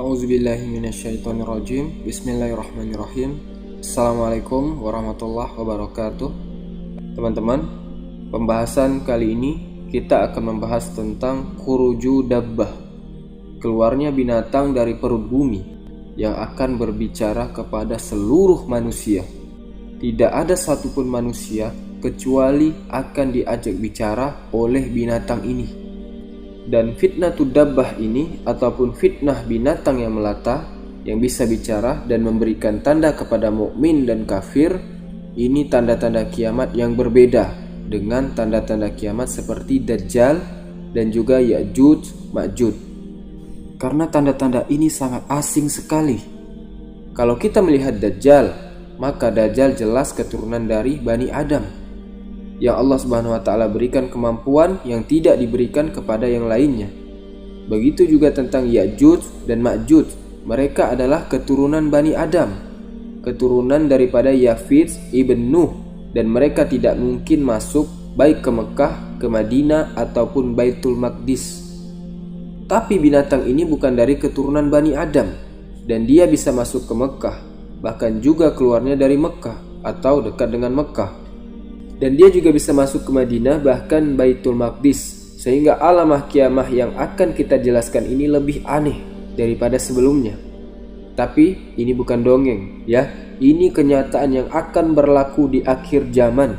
A'udzubillahiminasyaitonirrajim. Bismillahirrahmanirrahim. Assalamualaikum warahmatullahi wabarakatuh. Teman-teman, pembahasan kali ini kita akan membahas tentang khuruju dabbah, keluarnya binatang dari perut bumi yang akan berbicara kepada seluruh manusia. Tidak ada satupun manusia kecuali akan diajak bicara oleh binatang ini. Dan fitnatud dabbah ini ataupun fitnah binatang yang melata yang bisa bicara dan memberikan tanda kepada mukmin dan kafir, ini tanda-tanda kiamat yang berbeda dengan tanda-tanda kiamat seperti Dajjal dan juga Ya'juj Ma'juj. Karena tanda-tanda ini sangat asing sekali. Kalau kita melihat Dajjal, maka Dajjal jelas keturunan dari Bani Adam yang Allah Subhanahu wa taala berikan kemampuan yang tidak diberikan kepada yang lainnya. Begitu juga tentang Ya'juj dan Ma'juj, mereka adalah keturunan Bani Adam, keturunan daripada Yafid ibn Nuh, dan mereka tidak mungkin masuk baik ke Mekah, ke Madinah ataupun Baitul Maqdis. Tapi binatang ini bukan dari keturunan Bani Adam dan dia bisa masuk ke Mekah, bahkan juga keluarnya dari Mekah atau dekat dengan Mekah. Dan dia juga bisa masuk ke Madinah, bahkan Baitul Maqdis. Sehingga alamah kiamah yang akan kita jelaskan ini lebih aneh daripada sebelumnya. Tapi ini bukan dongeng ya. Ini kenyataan yang akan berlaku di akhir zaman.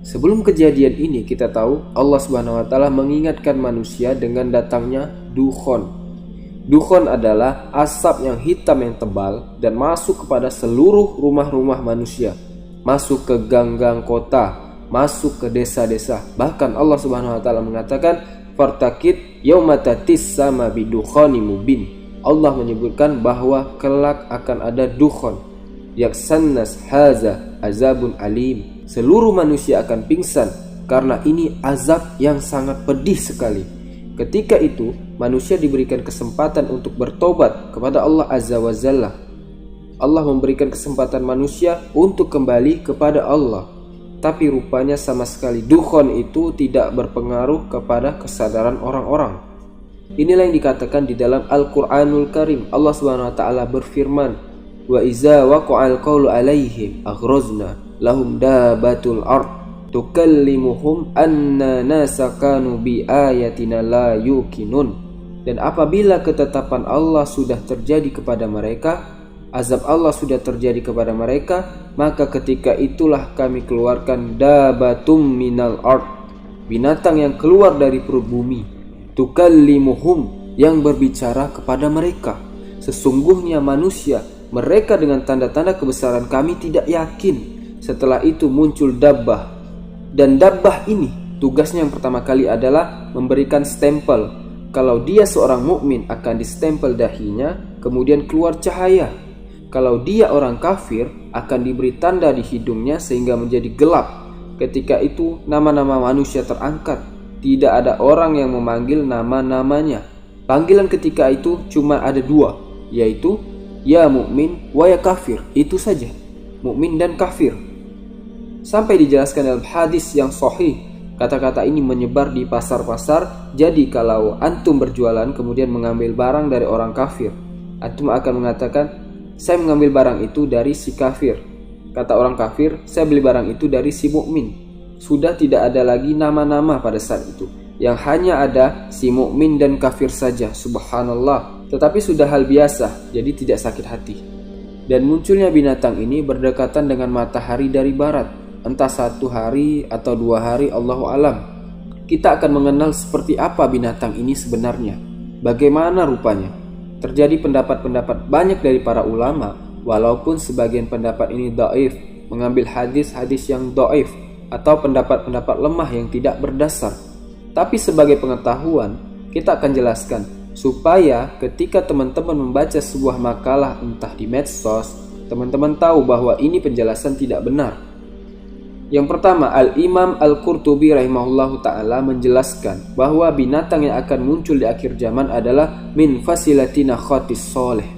Sebelum kejadian ini kita tahu Allah Subhanahu wa taala mengingatkan manusia dengan datangnya dukhon. Dukhon adalah asap yang hitam yang tebal dan masuk kepada seluruh rumah-rumah manusia. Masuk ke gang-gang kota, masuk ke desa-desa. Bahkan Allah Subhanahu wa taala mengatakan fartakid yauma tatis sama bidukhani mubin. Allah menyebutkan bahwa kelak akan ada dukhon. Yaksannas haza azabun alim. Seluruh manusia akan pingsan karena ini azab yang sangat pedih sekali. Ketika itu manusia diberikan kesempatan untuk bertobat kepada Allah Azza wa Jalla. Allah memberikan kesempatan manusia untuk kembali kepada Allah. Tapi rupanya sama sekali dukhon itu tidak berpengaruh kepada kesadaran orang-orang. Inilah yang dikatakan di dalam Al-Quranul Karim. Allah SWT berfirman, wa iza waqa'al qawlu alaihim aghrozna lahum dabatul ard tukallimuhum anna nasakanu bi ayatina la yuqinun. Dan apabila ketetapan Allah sudah terjadi kepada mereka, azab Allah sudah terjadi kepada mereka, maka ketika itulah kami keluarkan dabatum minal ard, binatang yang keluar dari perut bumi, tukallimuhum, yang berbicara kepada mereka. Sesungguhnya manusia, mereka dengan tanda-tanda kebesaran kami tidak yakin. Setelah itu muncul dabbah. Dan dabbah ini tugasnya yang pertama kali adalah memberikan stempel. Kalau dia seorang mukmin akan distempel dahinya, kemudian keluar cahaya. Kalau dia orang kafir akan diberi tanda di hidungnya sehingga menjadi gelap. Ketika itu nama-nama manusia terangkat. Tidak ada orang yang memanggil nama-namanya. Panggilan ketika itu cuma ada dua, yaitu ya mukmin wa ya kafir. Itu saja, mukmin dan kafir. Sampai dijelaskan dalam hadis yang sahih, kata-kata ini menyebar di pasar-pasar. Jadi kalau antum berjualan kemudian mengambil barang dari orang kafir, antum akan mengatakan, saya mengambil barang itu dari si kafir. Kata orang kafir, saya beli barang itu dari si mukmin. Sudah tidak ada lagi nama-nama pada saat itu. Yang hanya ada si mukmin dan kafir saja. Subhanallah. Tetapi sudah hal biasa, jadi tidak sakit hati. Dan munculnya binatang ini berdekatan dengan matahari dari barat. Entah 1 hari atau 2 hari, Allahu alam. Kita akan mengenal seperti apa binatang ini sebenarnya. Bagaimana rupanya. Terjadi pendapat-pendapat banyak dari para ulama, walaupun sebagian pendapat ini dhaif, mengambil hadis-hadis yang dhaif atau pendapat-pendapat lemah yang tidak berdasar. Tapi sebagai pengetahuan, kita akan jelaskan supaya ketika teman-teman membaca sebuah makalah entah di medsos, teman-teman tahu bahwa ini penjelasan tidak benar. Yang pertama, Al-Imam Al-Qurtubi rahimahullahu ta'ala menjelaskan bahwa binatang yang akan muncul di akhir zaman adalah min fasilatina khatis soleh,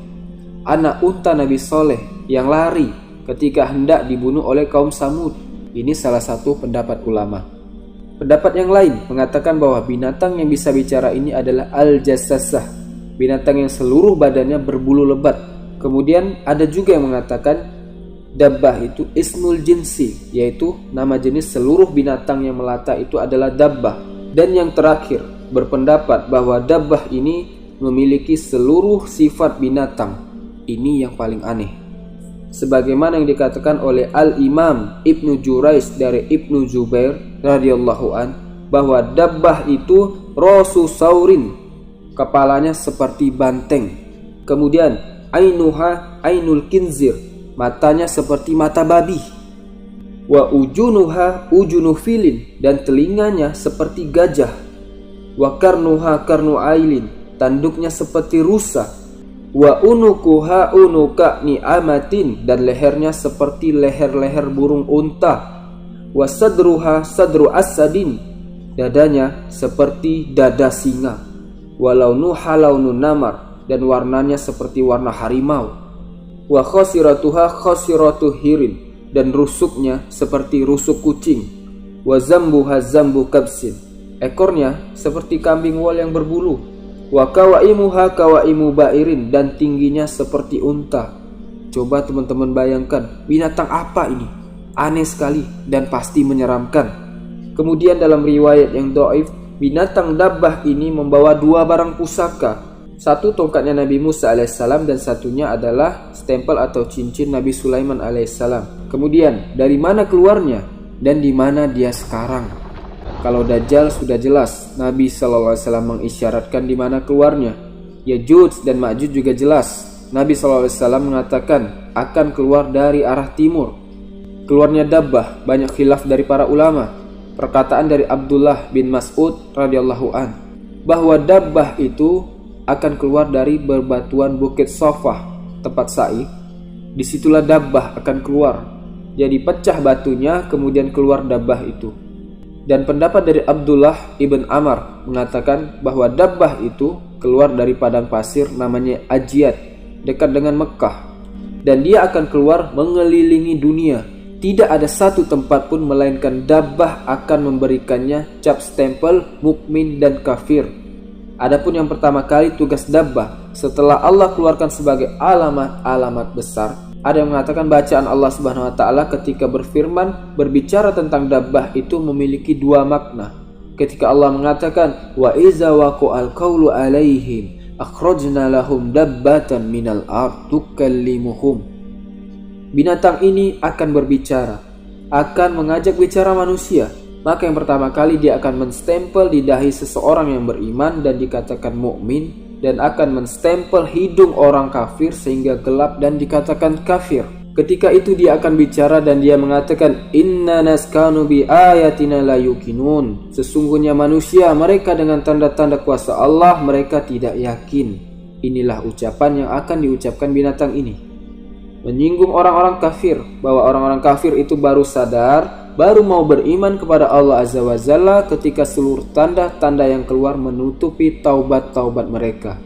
anak unta Nabi Soleh yang lari ketika hendak dibunuh oleh kaum Samud. Ini salah satu pendapat ulama. Pendapat yang lain mengatakan bahwa binatang yang bisa bicara ini adalah Al-Jassasah, binatang yang seluruh badannya berbulu lebat. Kemudian ada juga yang mengatakan dabbah itu ismul jinsi, yaitu nama jenis seluruh binatang yang melata itu adalah dabbah. Dan yang terakhir berpendapat bahwa dabbah ini memiliki seluruh sifat binatang. Ini yang paling aneh. Sebagaimana yang dikatakan oleh Al-Imam Ibnu Jurayj dari Ibnu Jubair radhiyallahu an, bahwa dabbah itu rasu saurin, kepalanya seperti banteng. Kemudian ainuha ainul kinzir, matanya seperti mata babi. Wa ujunuha ujunu filin, dan telinganya seperti gajah. Wa karnuha karnu ailin, tanduknya seperti rusa. Wa unukuha unuka ni'amatin, dan lehernya seperti leher-leher burung unta. Wa sadruha sadru asadin, dadanya seperti dada singa. Wa launuha launun namar, dan warnanya seperti warna harimau. Wa khosiratuha khosiratu hirin, dan rusuknya seperti rusuk kucing. Wa zambuha zambu kabsin, ekornya seperti kambing wol yang berbulu. Wa kawaimuha kawaimu bairin, dan tingginya seperti unta. Coba teman-teman bayangkan, binatang apa ini? Aneh sekali dan pasti menyeramkan. Kemudian dalam riwayat yang dhaif, binatang dabbah ini membawa dua barang pusaka. Satu tongkatnya Nabi Musa alaihissalam, dan satunya adalah stempel atau cincin Nabi Sulaiman alaihissalam. Kemudian dari mana keluarnya dan di mana dia sekarang? Kalau Dajjal sudah jelas, Nabi SAW mengisyaratkan di mana keluarnya. Yajuj dan Majuj juga jelas. Nabi SAW mengatakan akan keluar dari arah timur. Keluarnya dabbah banyak khilaf dari para ulama. Perkataan dari Abdullah bin Mas'ud radhiyallahu an, bahwa dabbah itu akan keluar dari berbatuan Bukit Sofah, tempat sa'i. Disitulah dabbah akan keluar. Jadi pecah batunya, kemudian keluar dabbah itu. Dan pendapat dari Abdullah ibn Amr mengatakan bahwa dabbah itu keluar dari padang pasir namanya Ajiyat, dekat dengan Mekah. Dan dia akan keluar mengelilingi dunia. Tidak ada satu tempat pun melainkan dabbah akan memberikannya cap stempel mukmin dan kafir. Adapun yang pertama kali tugas dabbah setelah Allah keluarkan sebagai alamat-alamat besar, ada yang mengatakan bacaan Allah Subhanahu wa taala ketika berfirman berbicara tentang dabbah itu memiliki dua makna. Ketika Allah mengatakan wa iza waqa'al qawlu alaihim akhrajna lahum dabbatan minal ard tukallimuhum. Binatang ini akan berbicara, akan mengajak bicara manusia. Maka yang pertama kali dia akan menstempel di dahi seseorang yang beriman dan dikatakan mukmin, dan akan menstempel hidung orang kafir sehingga gelap dan dikatakan kafir. Ketika itu dia akan bicara dan dia mengatakan inna naskanu bi ayatina la yuqinun. Sesungguhnya manusia mereka dengan tanda-tanda kuasa Allah mereka tidak yakin. Inilah ucapan yang akan diucapkan binatang ini, menyinggung orang-orang kafir, bahwa orang-orang kafir itu baru sadar, baru mau beriman kepada Allah Azza wa Jalla ketika seluruh tanda-tanda yang keluar menutupi taubat-taubat mereka.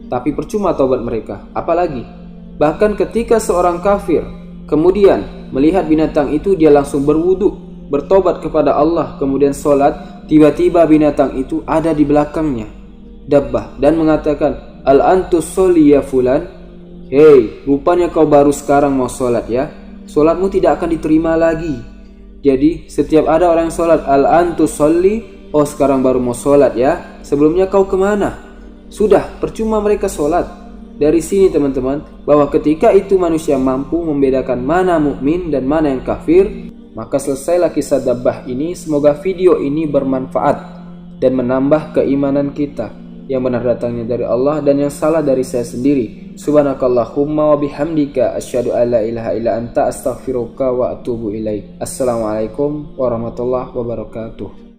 Tapi percuma taubat mereka, apalagi bahkan ketika seorang kafir kemudian melihat binatang itu, dia langsung berwudu, bertobat kepada Allah, kemudian sholat. Tiba-tiba binatang itu ada di belakangnya, dabbah, dan mengatakan al antus sholli ya fulan. Hei, rupanya kau baru sekarang mau sholat ya, sholatmu tidak akan diterima lagi. Jadi setiap ada orang yang sholat al antus sholli, oh sekarang baru mau sholat ya, sebelumnya kau kemana? Sudah percuma mereka sholat. Dari sini teman-teman, bahwa ketika itu manusia mampu membedakan mana mukmin dan mana yang kafir, maka selesailah kisah dabbah ini. Semoga video ini bermanfaat dan menambah keimanan kita. Yang benar datangnya dari Allah dan yang salah dari saya sendiri. Subhanakallahumma wa bihamdika asyhadu an la ilaha illa anta astaghfiruka wa atubu ilaik. Assalamualaikum warahmatullahi wabarakatuh.